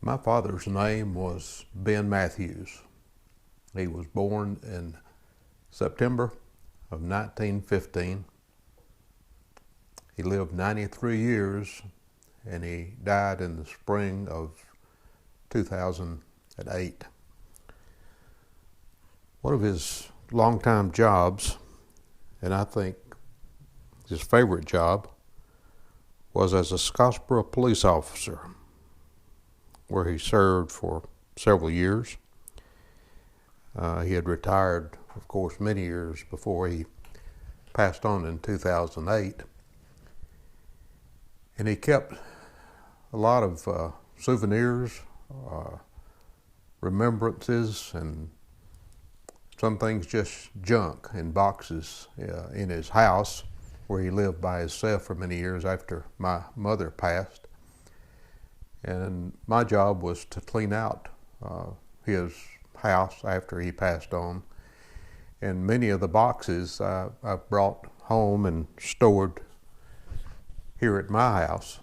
My father's name was Ben Matthews. He was born in September of 1915. He lived 93 years and he died in the spring of 2008. One of his longtime jobs, and I think his favorite job, was as a Scottsboro police officer, where he served for several years. He had retired, of course, many years before he passed on in 2008. And he kept a lot of souvenirs, remembrances, and some things just junk in boxes in his house, where he lived by himself for many years after my mother passed. And my job was to clean out his house after he passed on. And many of the boxes I brought home and stored here at my house.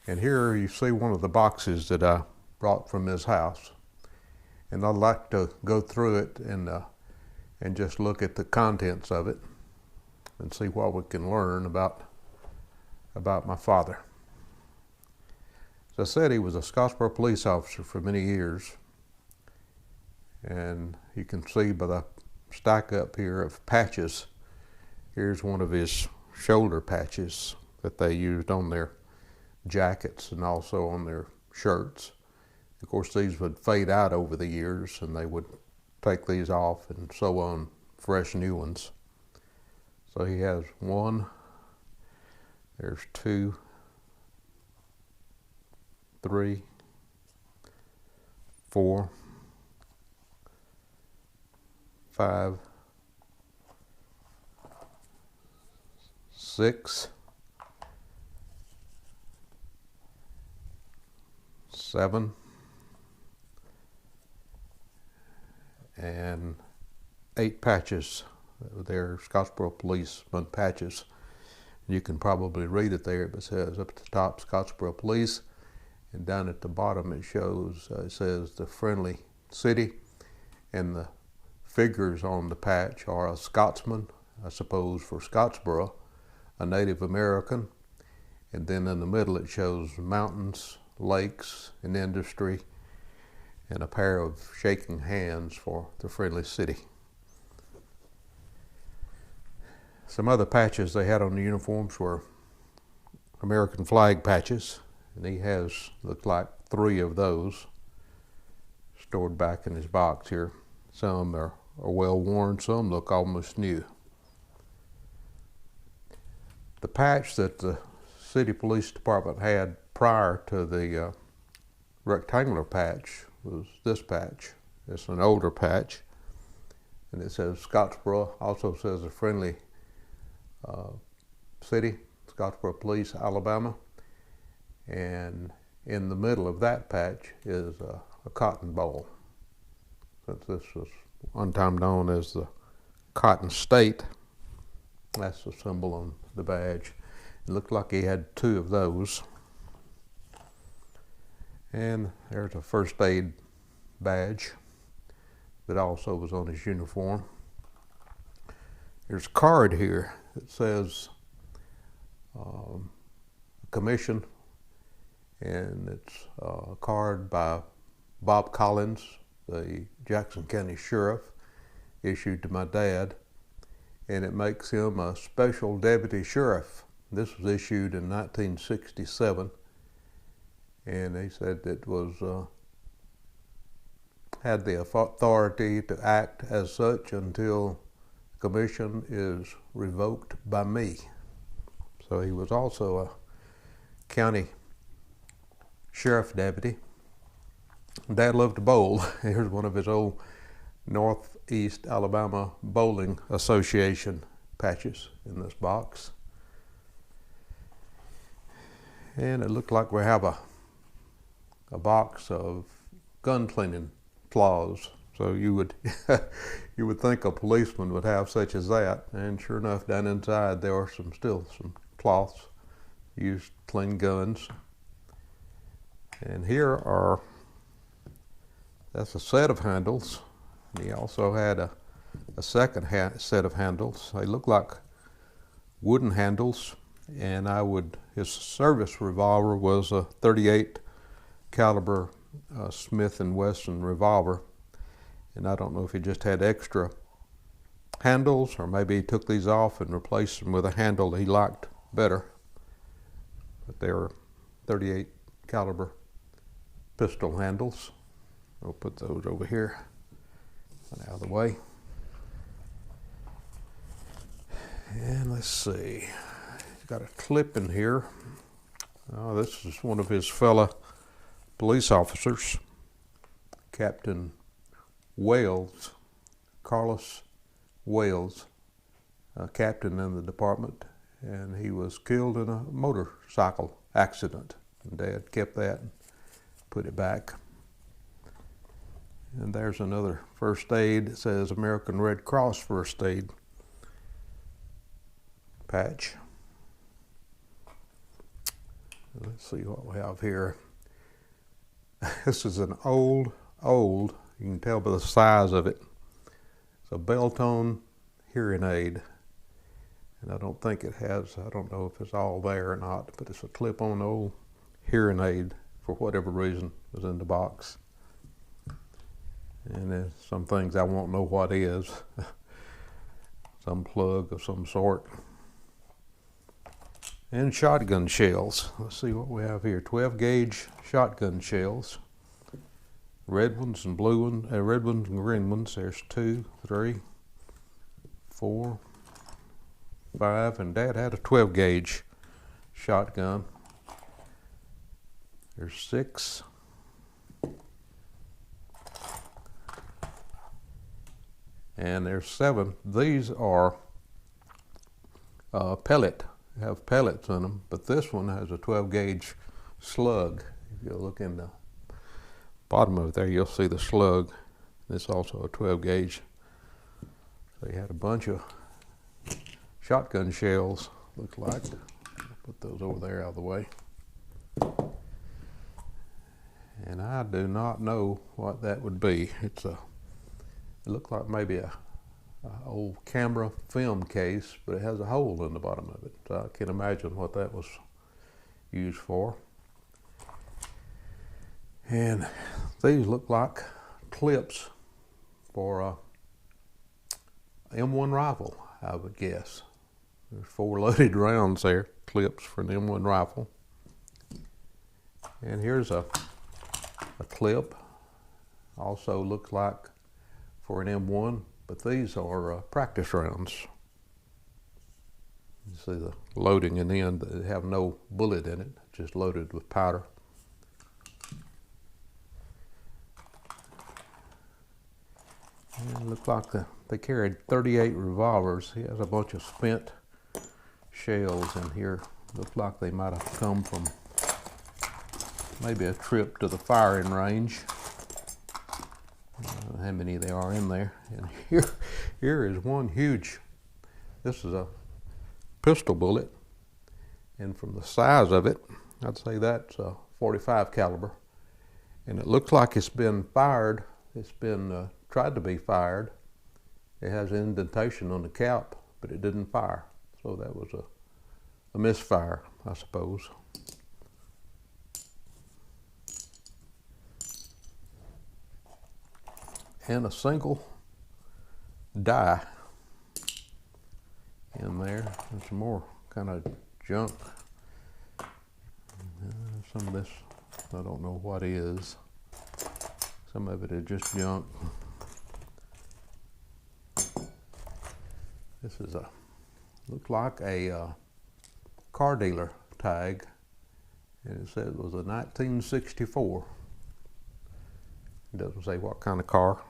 And here you see one of the boxes that I brought from his house. And I'd like to go through it and just look at the contents of it and see what we can learn about my father. As I said, he was a Scottsboro police officer for many years. And you can see by the stack up here of patches, here's one of his shoulder patches that they used on their jackets and also on their shirts. Of course, these would fade out over the years and they would take these off and sew on fresh new ones. So he has one, there's 2, 3, 4, 5, 6, 7, and 8 patches. They're Scottsboro policeman patches. You can probably read it there, but it says up at the top Scottsboro Police, and down at the bottom it shows, it says the Friendly City, and the figures on the patch are a Scotsman, I suppose for Scottsboro, a Native American, and then in the middle it shows mountains, lakes, and industry, and a pair of shaking hands for the Friendly City. Some other patches they had on the uniforms were American flag patches, and he has, looked like 3 of those stored back in his box here. Some are well worn, some look almost new. The patch that the city police department had prior to the rectangular patch was this patch. It's an older patch, and it says Scottsboro, also says a Friendly City, Scottsboro Police, Alabama, and in the middle of that patch is a cotton boll. Since this was one time known as the Cotton State, that's the symbol on the badge. It looked like he had 2 of those. And there's a first aid badge that also was on his uniform. There's a card here that says commission, and it's a card by Bob Collins, the Jackson County Sheriff, issued to my dad, and it makes him a special deputy sheriff. This was issued in 1967, and he said it was had the authority to act as such until commission is revoked by me. So he was also a county sheriff deputy. Dad loved to bowl. Here's one of his old Northeast Alabama Bowling Association patches in this box. And it looked like we have a box of gun cleaning cloths. So you would you would think a policeman would have such as that, and sure enough, down inside there are still some cloths used to clean guns. And here are, that's a set of handles. And he also had a second set of handles. They look like wooden handles, and his service revolver was a .38 caliber Smith & Wesson revolver. And I don't know if he just had extra handles, or maybe he took these off and replaced them with a handle he liked better. But they were .38 caliber pistol handles. I'll put those over here and out of the way. And let's see, he's got a clip in here. Oh, this is one of his fellow police officers, Captain Wales, Carlos Wales, a captain in the department, and he was killed in a motorcycle accident. And Dad kept that and put it back. And there's another first aid. It says American Red Cross First Aid patch. Let's see what we have here. This is an old, you can tell by the size of it. It's a Beltone hearing aid. And I don't think it has, I don't know if it's all there or not, but it's a clip-on old hearing aid, for whatever reason, was in the box. And there's some things I won't know what is. Some plug of some sort. And shotgun shells. Let's see what we have here. 12 gauge shotgun shells. Red ones and blue ones, red ones and green ones. There's 2, 3, 4, 5, and Dad had a 12 gauge shotgun. There's 6. And there's 7. These are pellet, have pellets in them, but this one has a 12 gauge slug. If you look in the bottom of it there, you'll see the slug. It's also a 12 gauge. So he had a bunch of shotgun shells, looks like. I'll put those over there out of the way. And I do not know what that would be. It looked like maybe a old camera film case, but it has a hole in the bottom of it. So I can imagine what that was used for. And these look like clips for a M1 rifle, I would guess. There's 4 loaded rounds there, clips for an M1 rifle. And here's a clip, also looks like for an M1, but these are practice rounds. You see the loading in the end, they have no bullet in it, just loaded with powder. And it looked like they carried 38 revolvers. He has a bunch of spent shells in here. Looked like they might have come from maybe a trip to the firing range. I don't know how many there are in there. And here is one huge, this is a pistol bullet. And from the size of it, I'd say that's a .45 caliber. And it looks like it's been fired. It's been tried to be fired. It has an indentation on the cap, but it didn't fire. So that was a misfire, I suppose. And a single die in there, and some more kind of junk. Some of this, I don't know what is. Some of it is just junk. This is looks like a car dealer tag, and it says it was a 1964. It doesn't say what kind of car.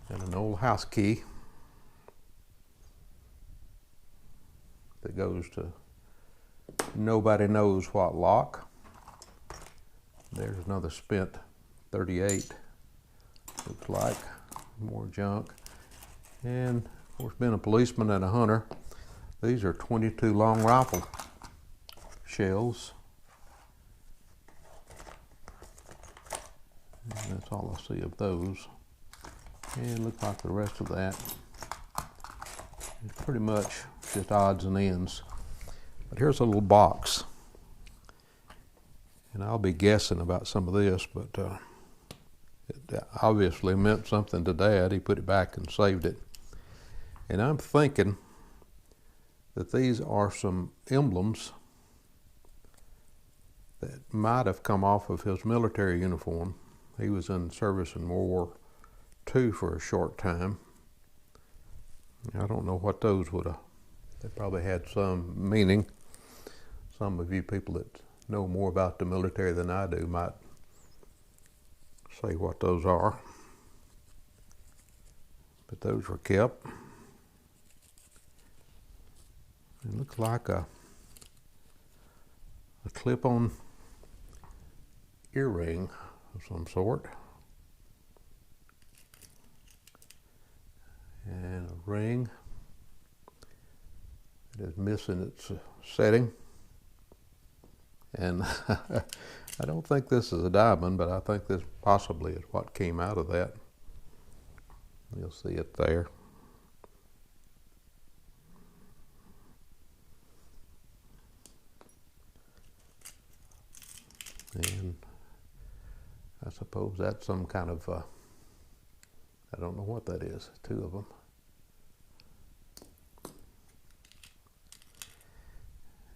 And an old house key that goes to nobody knows what lock. There's another spent 38, looks like, more junk. And of course, being a policeman and a hunter, these are 22 long rifle shells. And that's all I see of those. And it looks like the rest of that is pretty much just odds and ends. But here's a little box. And I'll be guessing about some of this, but it obviously meant something to Dad. He put it back and saved it. And I'm thinking that these are some emblems that might have come off of his military uniform. He was in service in World War II for a short time. I don't know what those would have. They probably had some meaning. Some of you people that know more about the military than I do might say what those are. But those were kept. It looks like a clip-on earring of some sort. And a ring that is missing its setting. And I don't think this is a diamond, but I think this possibly is what came out of that. You'll see it there. And I suppose that's some kind of, I don't know what that is, two of them.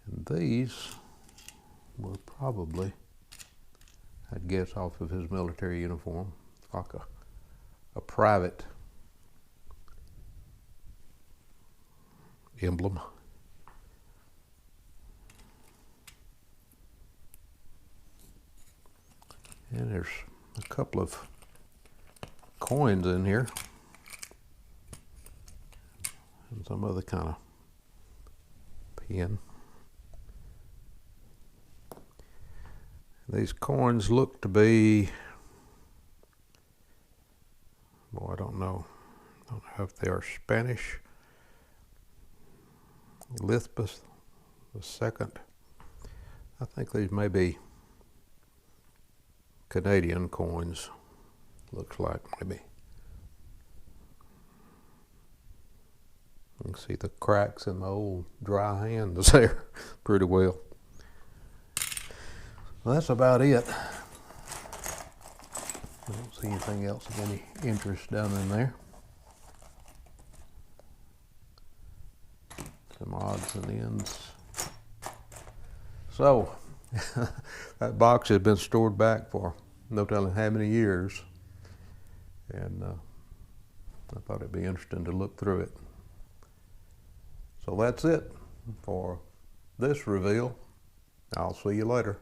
And these were probably, I'd guess, off of his military uniform, like a private emblem. And there's a couple of coins in here and some other kind of pin. These coins look to be, I don't know if they are Spanish. Elizabeth II. I think these may be Canadian coins, looks like maybe. You can see the cracks in my old dry hands there pretty well. Well, that's about it. I don't see anything else of any interest down in there. Some odds and ends. So, that box has been stored back for no telling how many years. And I thought it'd be interesting to look through it. So that's it for this reveal. I'll see you later.